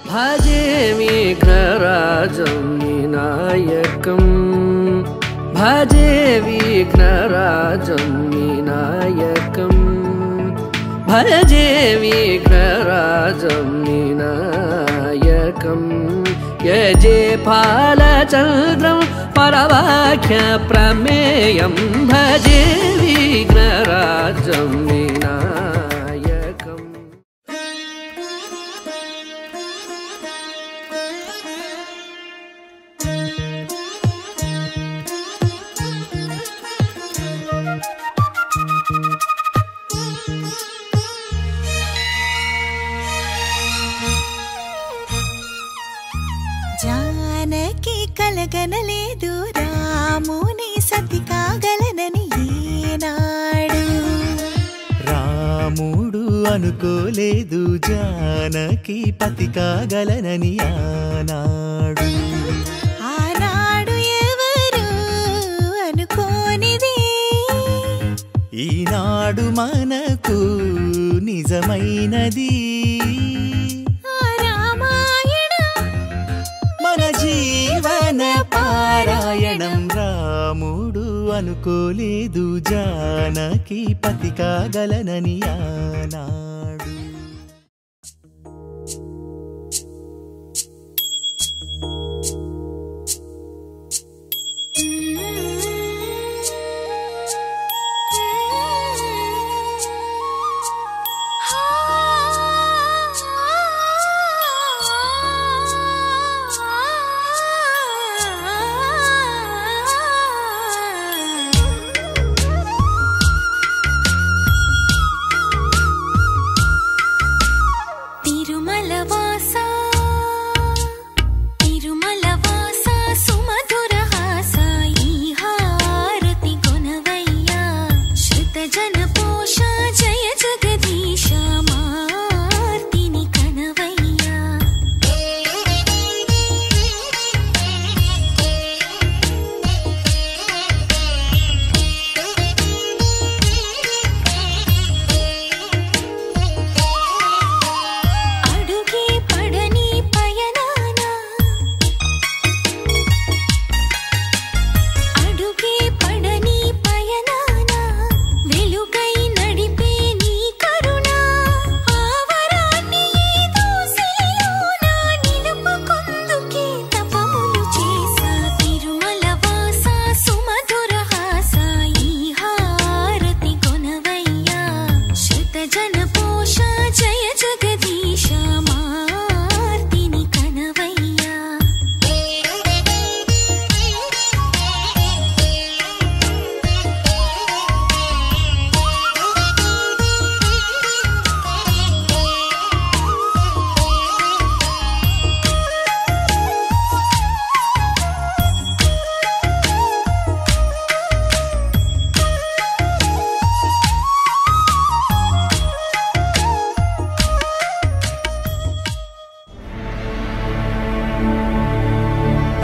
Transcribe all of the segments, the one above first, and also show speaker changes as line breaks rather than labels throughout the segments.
भजे विघ्नराजं विनायकं भजे विघ्नराजं विनायकं भजे विघ्नराजं विनायकं यजे फालचन्द्रं परवाक्यप्रमेयं भजे विघ्नराजं विनायकम्।
जानकी कलगनलेदु रामुनि सति कागलननि ఈనాడు
రాముడు అనుకోలేదు జానకి పతి కాగలనని ఆనాడు
ఆనాడు ఎవరు అనుకోనిది
ఈనాడు మనకు నిజమైనది మన జీవన పారాయణం రాముడు అనుకోలేదు జానకి పతి కాగలనని ఆనాడు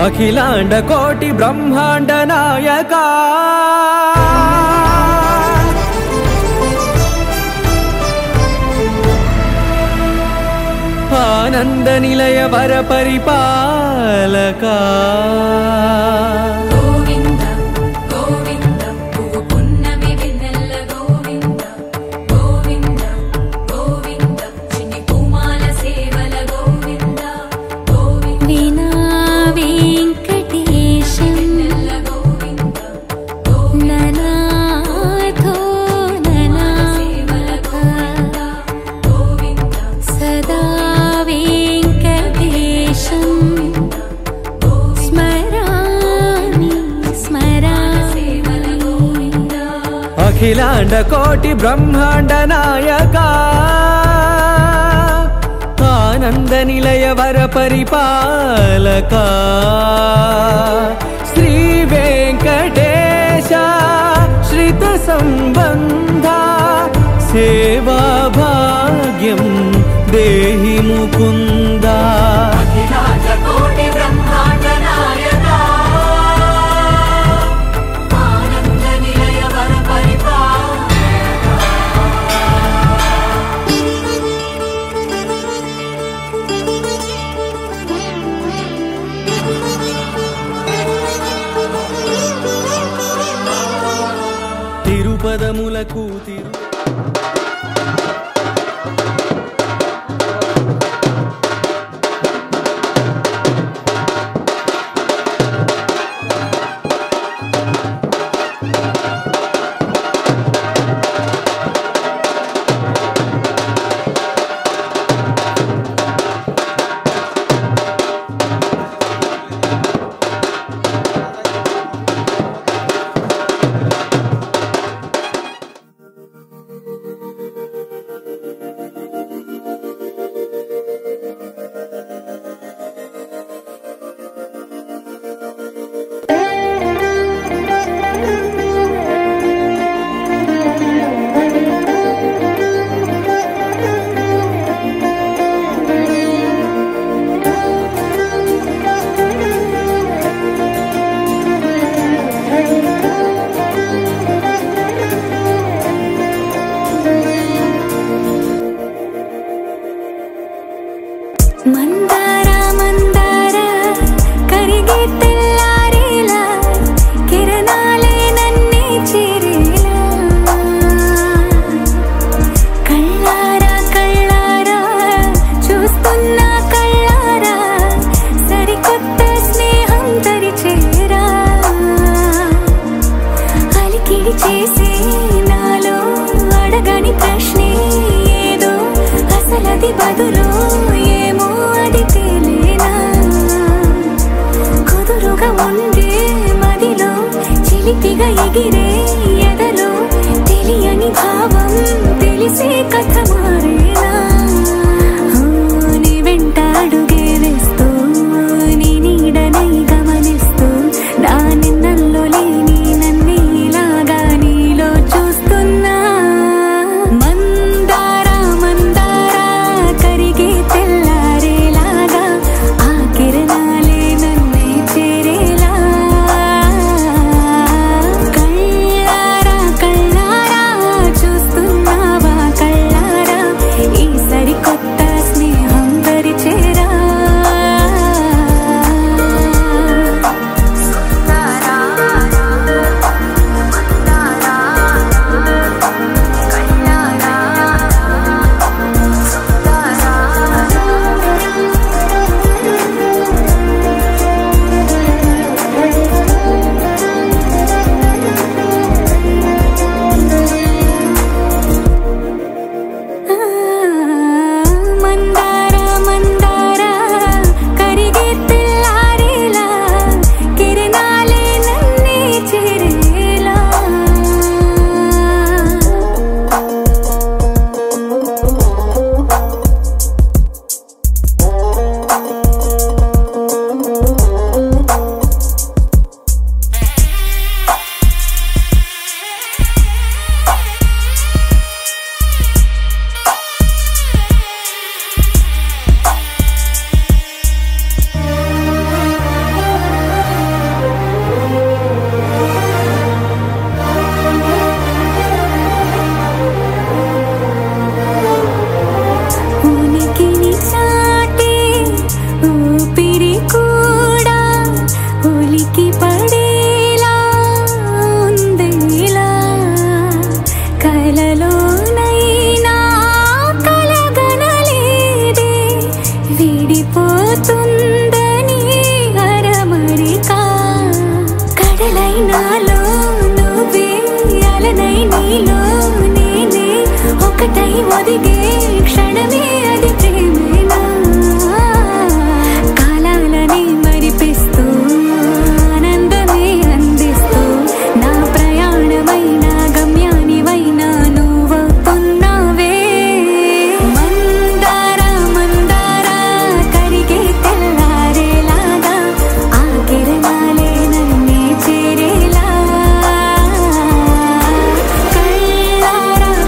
अखिलांड कोटि ब्रह्मांड नायका आनंद निलय वर परिपालका अखिलांड कोटि ब्रह्मांड नायका आनंद निलय वर परिपालका श्री वेंकटेश श्रित संबंध सेवा भाग्यं देहि मुकुंदा।
अखिलांड कोटि ब्रह्मांड नायका आनंद निलय वर परिपालका
కన్నుల కూతిరు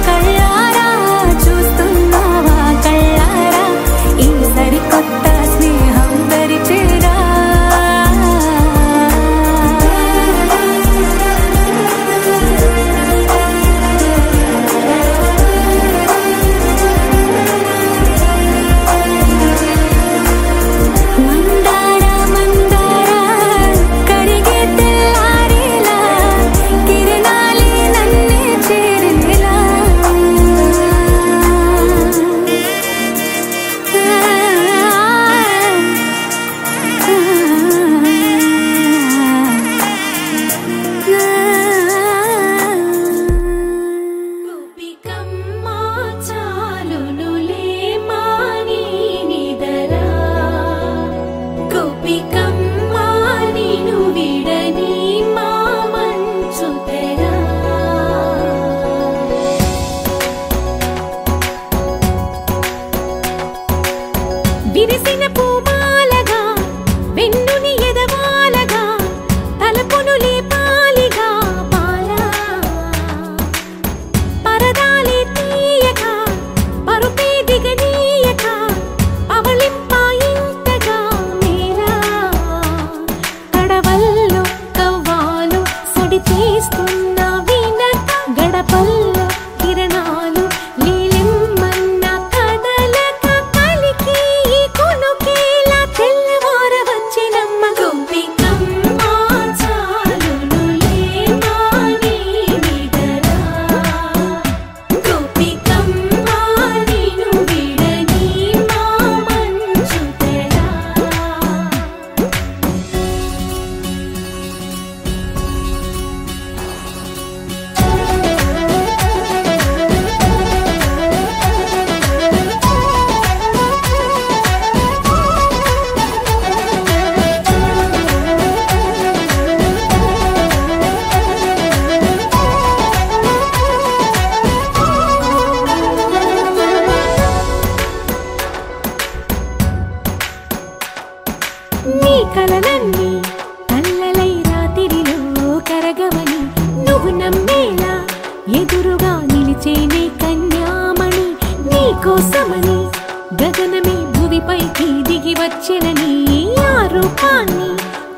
కళ్ళారా చూస్తున్నావా కళ్ళ విరిసిన పూమాలగా వెన్నుని ఎదవాలగా తలపును లేపాలిగా బాలా పరదాలే తీయక పరుపే దిగనీయక అవలింపాయింతగా మేలా కడవల్లో కవ్వాలు సడి చేస్తున్న వినత గడపల్లో కిరణాలు లీలిమ్మన్న కదలక కలికి ఈ కొనుకేలా తెల్లవార వచ్చినమ్మ గోపికమ్మ చాలునులే మాని విడరా గోపికమ్మ నిను విడని మా మంచు తెరా నీ కలలన్నీ కల్లలై రాత్రిలో కరగవని నువ్వు నమ్మేలా ఎదురుగా నిలిచేనే కన్యామణి నీ కోసమని గగనమే భువిపైకి దిగి వచ్చినని ఆ రూపాన్ని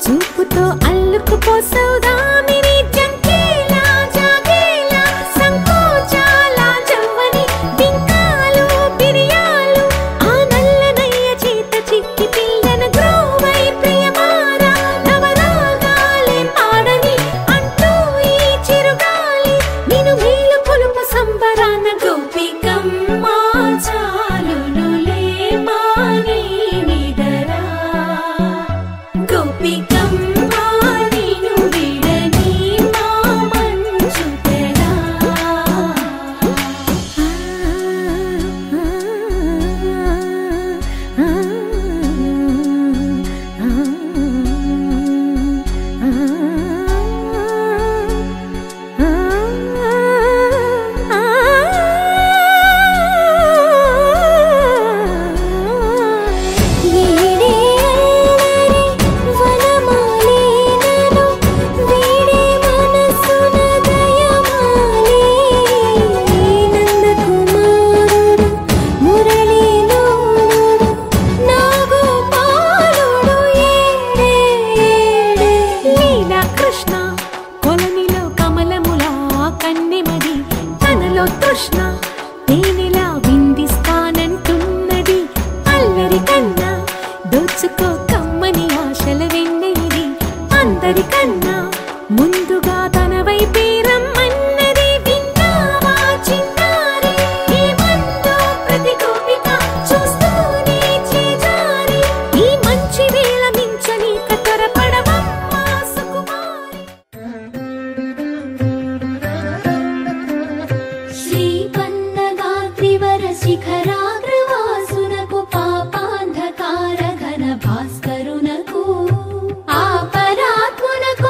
చూపుతో అల్లుకుపోసౌదామిని జంకేలా జాగేలా సంకోచాల జవ్వని బింకాలు బిరియాలు ఆ నల్లనయ్య చేత చిక్కి పిల్లన గ్రోవై ప్రియమారా నవరాగాలే పాడని అంటూ ఈ చిరుగాలి నిన్ను మేలు కొలుపు సంబరాన గోపికమ్మ చాలునులే మాని విడరా గోపికమ్మ నిన్ను విడని మా మంచు తెరా కృష్ణ కొలనిలో కమలములా కన్నెమది తనలో తృష్ణ తేనెలా విందిస్తానంటున్నది అల్లరి కన్నా దోచుకో కమ్మని ఆశల వెన్నెయిది అందరికన్నా ముందుగా తన వైపే రమ్మన్నది విన్నావా చిన్నారి ఏమందో ప్రతి గోపిక చూస్తూనే చేజారి ఈ మంచి వేళ మించని కతరపడవమ్మా సుకుమారి
శ్రీపన్నగాత్రివర శిఖరాగ్రవాసునకు పాపాంధకార ఘన భాస్కరునకు ఆపరాత్మునకు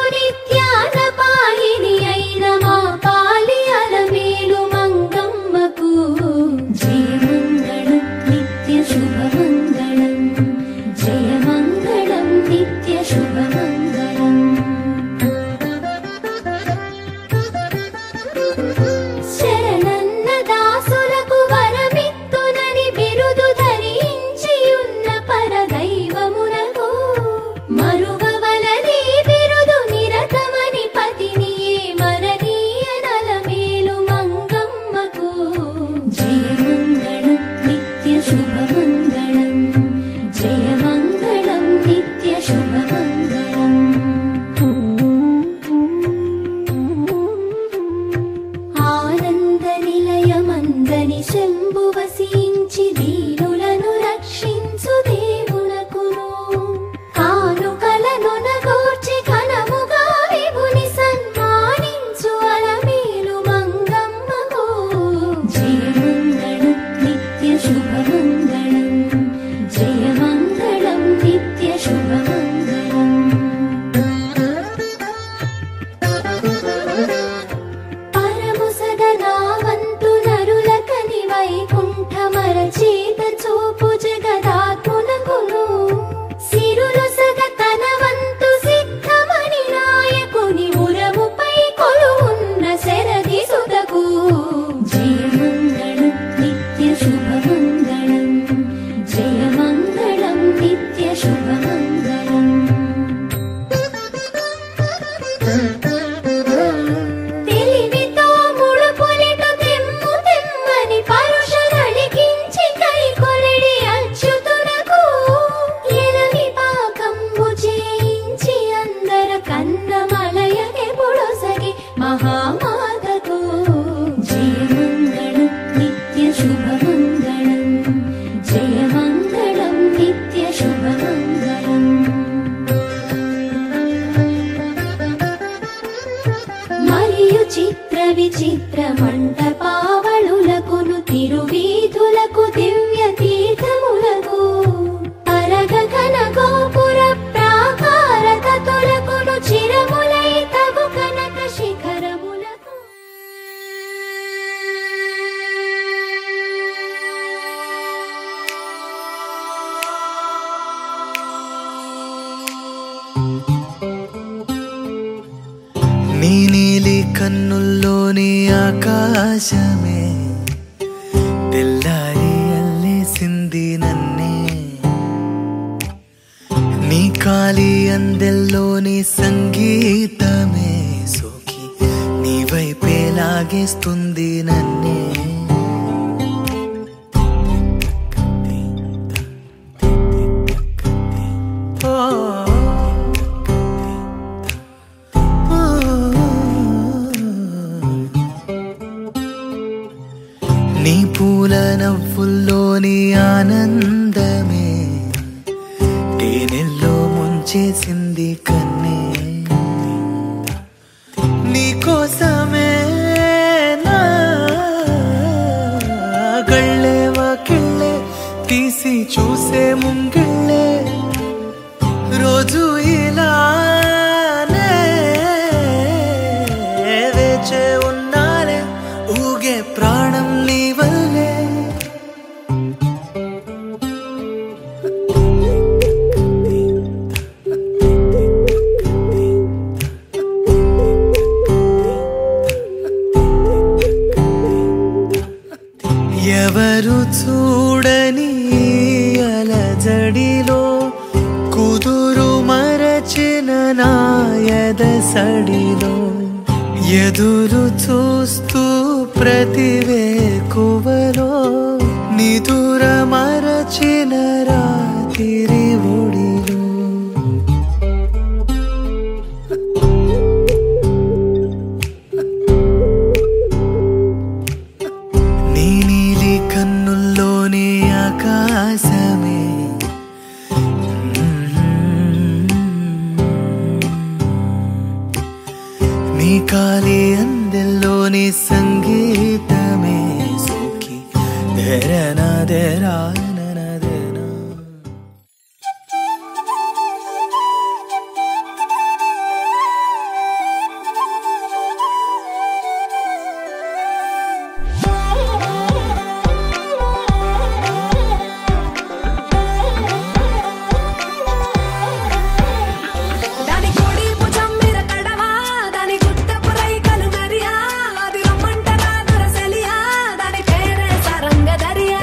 నీ నీలి కన్నుల్లోని ఆకాశమే తెల్లారి అల్లేసింది నన్నే, నీ కాలి అందెల్లోని సంగీతమే సోకి నీ వైపే లాగేస్తుంది నన్నే. నీ పూల నవ్వుల్లోని ఆనందమే తేనెల్లో ముంచేసింది కన్నే, నీ కోసమే నా గళ్ళే వాకిళ్ళే తీసి చూసే ముంగిళ్ళే రోజు ఇలానే వేచే ఉన్నాలే ఊగే ప్రాణం నీ వల్లే. ఎవరు చూడని అలజడిలో కుదురు మరచిన నాయద సడిలో ఎదురు చూస్తూ ప్రతివేకువలో నిదుర మరచిన రాత్రి ఒడిలో. నీ నీలి కన్నుల్లోని ఆకాశమే నీ కాలి అందెల్లోని సంగీతమే సోకి దేరనా దేరా దేనా.
దాని కోడి భుజం మీద కడవా, దాని గుట్టపు రైకలు నరియా, అది రమ్మంటరా దొరసలియా, దాని పేరే సరంగ దరియా.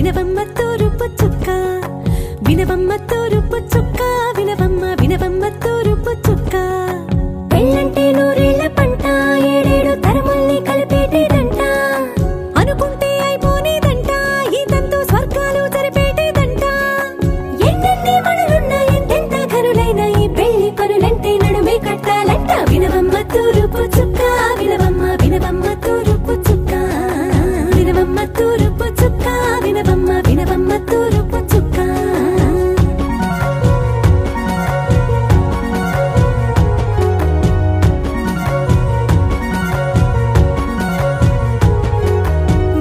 వినవమ్మ తూరుపు చుక్క వినవమ్మ తూరుపు చుక్క వినవమ్మ వినవమ్మ తూరుపు చుక్క పెళ్ళంటే నూరేళ్ల పంట ఏడేడు తరముల్ని కలిపేటేదంట అనుకుంటే అయిపోనేదంట ఈ తంతు స్వర్గాలు జరిపేటేదంట ఎన్నెన్ని మనులున్నా ఎంతెంత కరులైన ఈ పెళ్లి పనులంటే నడుమే కట్టాలంట వినవమ్మ తూరుపు చుక్క వినవమ్మ వినవమ్మ తూరుపు చుక్క వినవమ్మ తూరుపు చుక్క వినవమ్మ వినవమ్మ తూరుపు చుక్క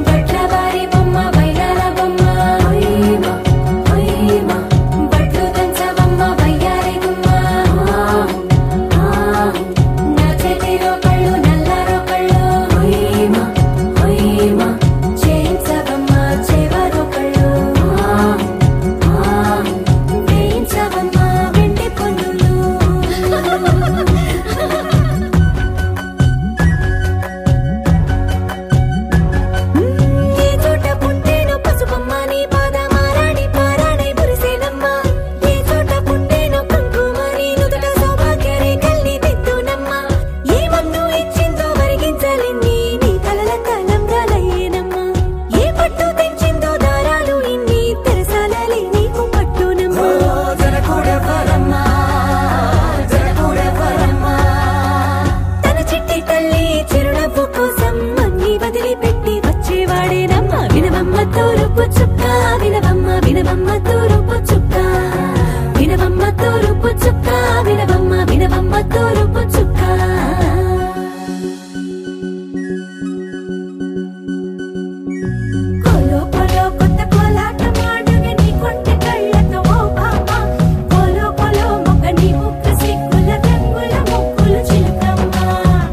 బట్లవారి బొమ్మ వైరాల బొమ్మ బట్లు దంచవమ్మ వయ్యారి గుమ్మ నా చేతిలో కళ్ళు నల్లారో కళ్ళు చేయించవమ్మ చేవారో కళ్ళు వేయించవమ్మ వెండి పొన్నులు ఏ చోట పుట్టేనో పసుపమ్మ నీ పాదమారాడి పారాడై మురిసేనమ్మ ఏ చోట పుట్టేనో కుంకుమ నీ నుదుట సౌభాగ్య రేఖల్ని దిద్దునమ్మ ఏ మందు ఇచ్చిందో మరిగించలేని నీ కలల కలంగాలయ్యేనమ్మ ఏ పట్టు తెంచిందో దారాలు ఇన్ని తెరసాలలే నీకు పట్టునమ్మ తన చిట్టి తల్లి చిరునవ్వు కోసం అన్ని వదిలిపెట్టి వచ్చేవాడేనమ్మ వినవమ్మ తూరుపు చుక్క వినవమ్మ వినవమ్మ తూరుపు చుక్క వినవమ్మ తూరుపు చుక్క వినవమ్మ వినవమ్మ తూరుపు చుక్క కోలో కోలో కొత్త కోలాటం ఆడుగ నీ కొంటె కళ్ళతో ఓ బామ్మ కోలో కోలో మొగ్గ నీ ముక్క సిగ్గుల రంగుల ముక్కులు చిలుకమ్మ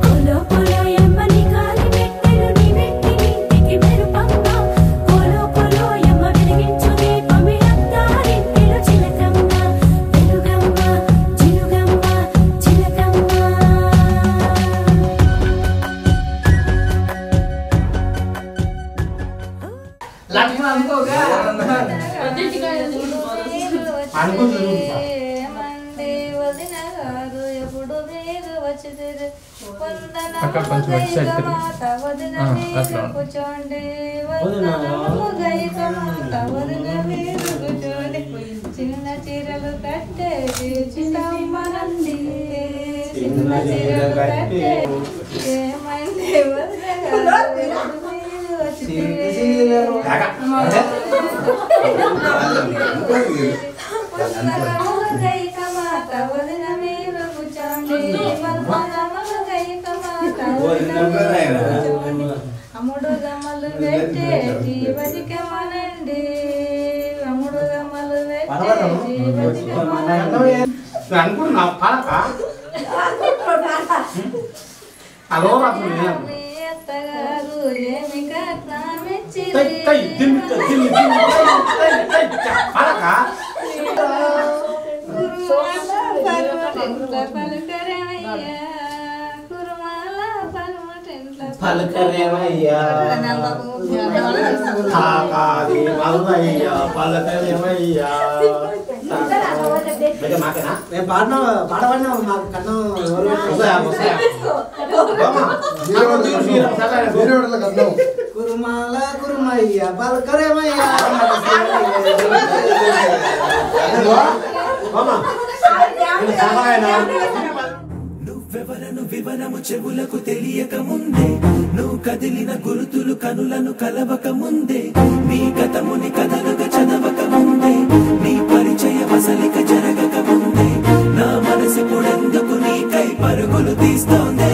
కోలో కోలో ఎమ్మ నీ కాలి మెట్టెలు నీ వెట్టి ఇంటికి మెరుపమ్మ కోలో కోలో ఎమ్మ వెలిగించు దీపమి అత్తారింటిలో చిలకమ్మ వెలుగమ్మ చిలుగమ్మ చిలకమ్మ
అక్కడ కొంచెం వచ్చి సైడ్ తిరిగి. అట్లా.
చిన్న చీరలు కట్టేది చిన్నమ్మనండి చిన్న చీరలు కట్టేది ఏమంటే అమ్ముడు గమ్మలు పెట్టేటి బతికమనండి అమ్ముడు గమ్మలు పెట్టేటి బతికమనండి
అనుకుంటున్నా పాలక అదో
అత్తగారు ఏమి కట్నామిచ్చి
పలకరేమయ్యా పలకరేమయ్యా
నేను పాడబడినా మాకు కన్నం కురుమాల కురుమయ్య పలకరేమయ్యా
నువ్వెవరను వివరము చెవులకు తెలియక ముందే నువ్వు కదిలిన గురుతులు కనులను కలవక ముందే నీ గతముని కథలుగా చదవక ముందే నీ పరిచయ వసలిక జరగక ముందే నా మనసిపుడెందుకు నీకై పరుగులు తీస్తోందే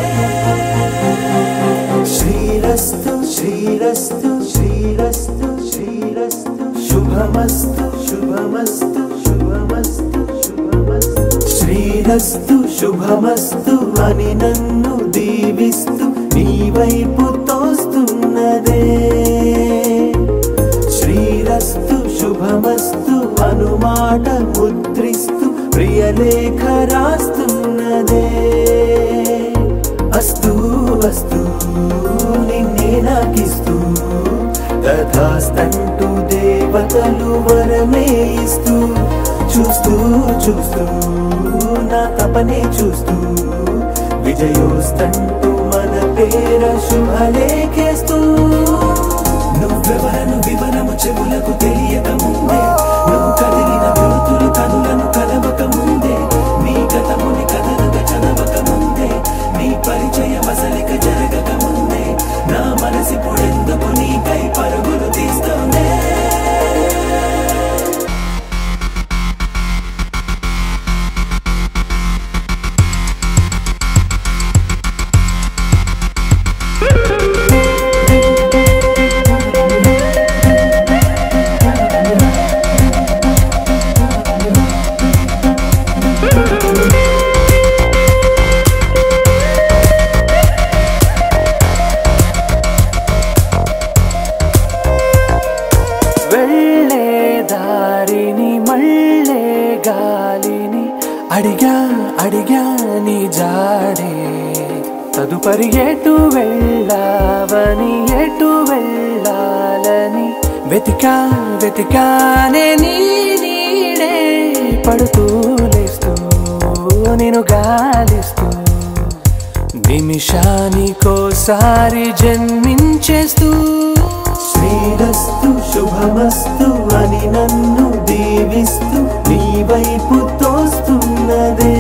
శ్రీరస్తు శ్రీరస్తు శ్రీరస్తు శ్రీరస్తు శుభమస్తు శుభమస్తు శుభమస్తు శుభమస్తు శ్రీరస్తు శుభమస్తు అని నన్ను దీవిస్తూ నీ వైపు తోస్తున్నదే శ్రీరస్తు శుభమస్తు అనుమాట ముద్రిస్తూ ప్రియలేఖ రాస్తున్నదే అస్తు అస్తు నిన్నే నాకిస్తూ తథాస్తంటూ దేవతలు వరమే ఇస్తూ చూస్తూ చూస్తూ నా తపనే చూస్తూ విజయోస్తంటూ మన పేర శుభలేఖేస్తూ నువ్వెవరను వివరము చెవులకు తెలియక ముందే నువ్వు కదిలిన గుర్తులు కనులను కలవక ముందే నీ గతముని కథలుగా చదవక ముందే నీ పరిచయం అసలిక జరగక ముందే నా మనసిప్పుడెందుకు నీకై పరుగులు తీస్తోందే అడిగా నీ జాడే తదుపరి ఎటు వెళ్ళావని ఎటు వెళ్ళాలని వెతికానే నీ నీడే పడుతూ లేస్తూ నేను గాలిస్తూ నిమిషానికోసారి జన్మించేస్తూ శ్రీరస్తు శుభమస్తు అని నన్ను దీవిస్తూ నీ వైపు తోస్తున్నదే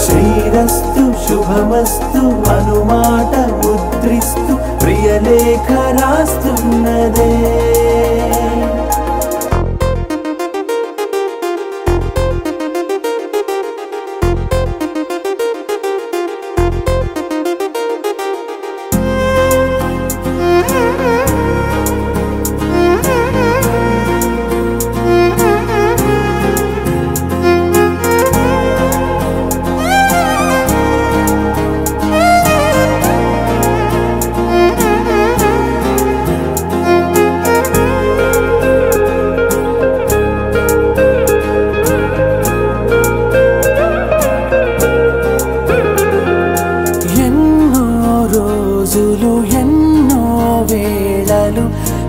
శ్రీరస్తు శుభమస్తు అనుమాట ముద్రిస్తూ ప్రియలేఖ రాస్తున్నదే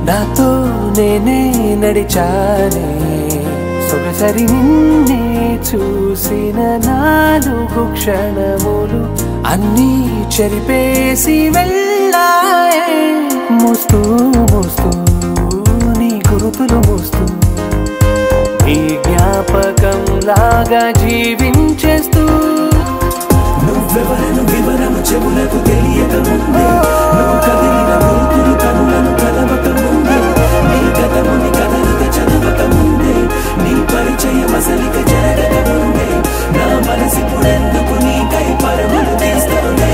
నాతో నేనే నడిచానే సొగసరి నిన్నే చూసిన 4 క్షణములు అన్నీ చెరిపేసి వెళ్ళాయే మోస్తూ మోస్తూ నీ గురుతులు మోస్తూ ఈ జ్ఞాపకం లాగా జీవించేస్తూ నువ్వెవరను వివరము చెవులకు తెలియక ముందే నువ్వు కదిలిన గుర్తులు కనులను కలవక ముందే నీ గతముని కథలుగా చదవక ముందే నీ పరిచయం అసలిక జరగక ముందే నా మనసిప్పుడెందుకు నీకై పరుగులు తీస్తోందే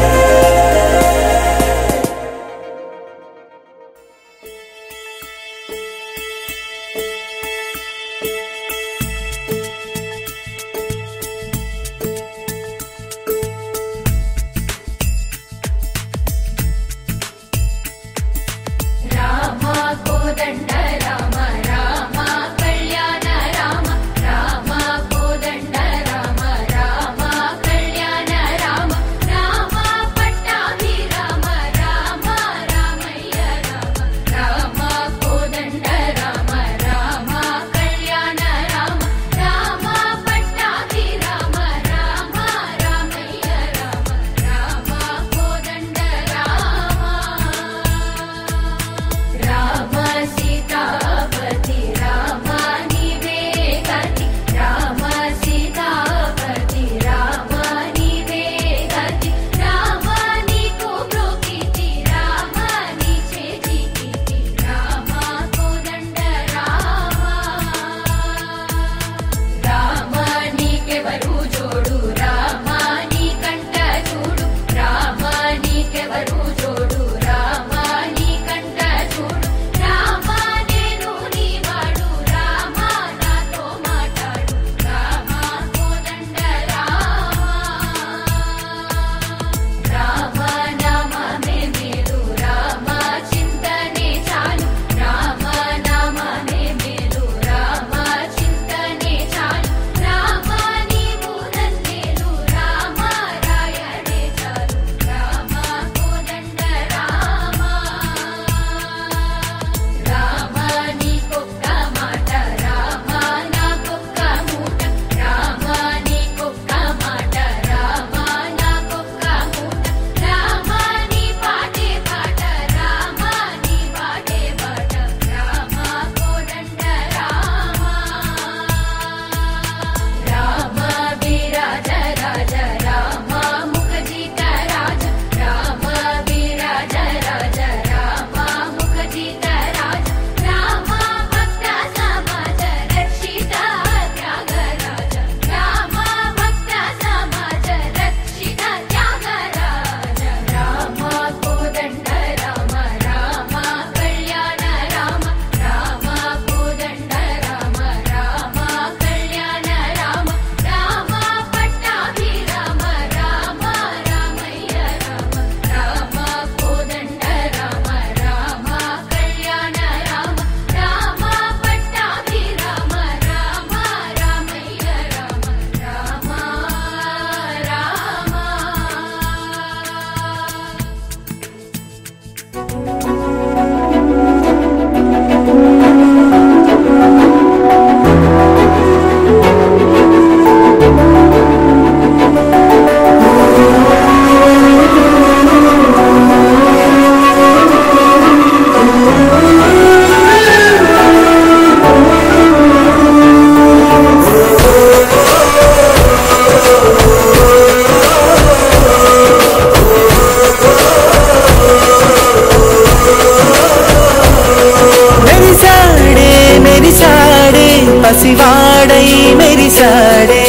పసివాడై మెరిసాడే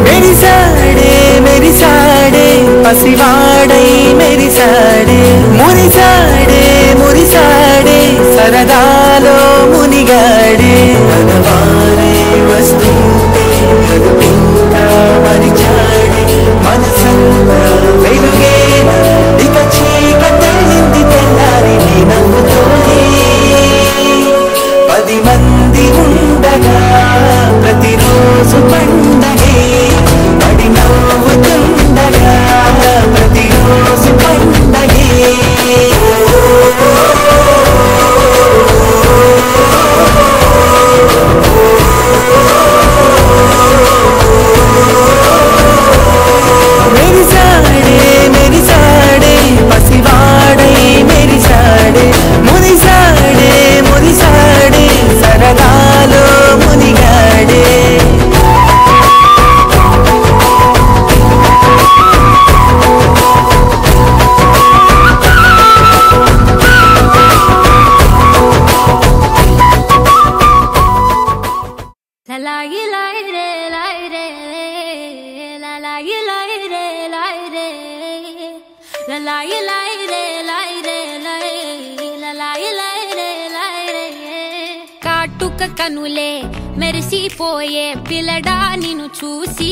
మెరిసాడే మెరిసాడే పసివాడై మెరిసాడే మురిసాడే మురిసాడే సరదాలో మునిగాడే మనవారే వస్తుంటే మగపింకా మరిచాడే మనసంతా వెలుగేన ఇక చీకటెళ్ళింది తెల్లారి నీ నవ్వుతోనే 10 మంది ఉండగా ప్రతిరోజు పండగే పడి నవ్వుతుండగా ప్రతిరోజు పండగే మెరిసాడే మెరిసాడే పసివాడై మెరిసాడే మురిసాడే మురిసాడే సరదాలో మునిగాడే
కాటుక కనులే మెరిసిపోయే పిల్లడా నిన్ను చూసి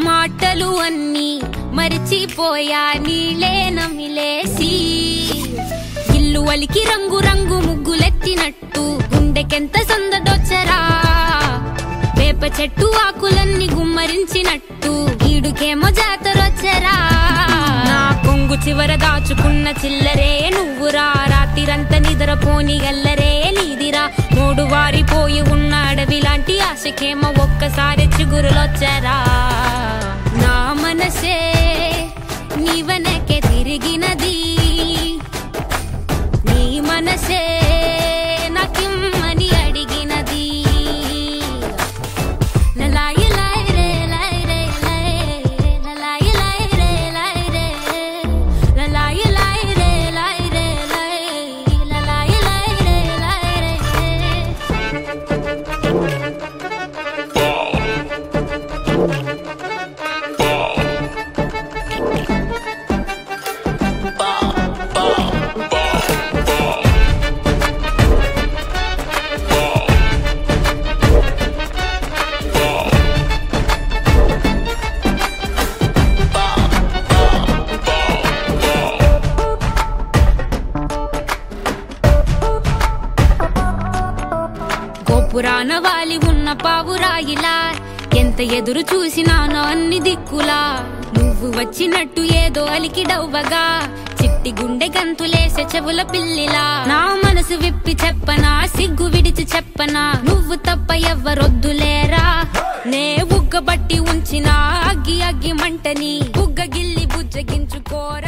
మాటలు అన్నీ మరిచిపోయా నీలే నమిలేసి ఇల్లు వలికి రంగు రంగు ముగ్గులెత్తినట్టు గుండెకెంత సందడొచ్చరా వేప చెట్టు ఆకులన్నీ గుమ్మరించినట్టు ఈడుకేమో జాతరొచ్చరా నా కొంగు చివర దాచుకున్న చిల్లరే నువ్వురా రాత్రిరంతా నిద్రపోని గల్లరే నీదిరా మూడు వారిపోయి ఉన్న అడవి లాంటి ఆశకేమో ఒక్కసారి చిగురులొచ్చరా నా మనసే నీ వెనకే తిరిగినది నీ మనసే నాకిమ్మని అడిగినది లలాయి లాయి రే లాయి రే లాయి లలాయి లాయి రే లాయి రే లలాయి లాయి రే లాయి రే లాయి లలాయి లాయి రే లాయి రే గోపురాన వాలి ఉన్న పావురాయిలా ఎంత ఎదురు చూసినానో అన్ని దిక్కులా నువ్వు వచ్చినట్టు ఏదో అలికిడవ్వగా చిట్టి గుండె గంతులేసే చెవుల పిల్లిలా నా మనసు విప్పి చెప్పనా సిగ్గు విడిచి చెప్పనా నువ్వు తప్ప ఎవ్వరొద్దులేరా నే ఉగ్గబట్టి ఉంచిన అగ్గి అగ్గి మంటని బుగ్గ గిల్లి బుజ్జగించుకోరా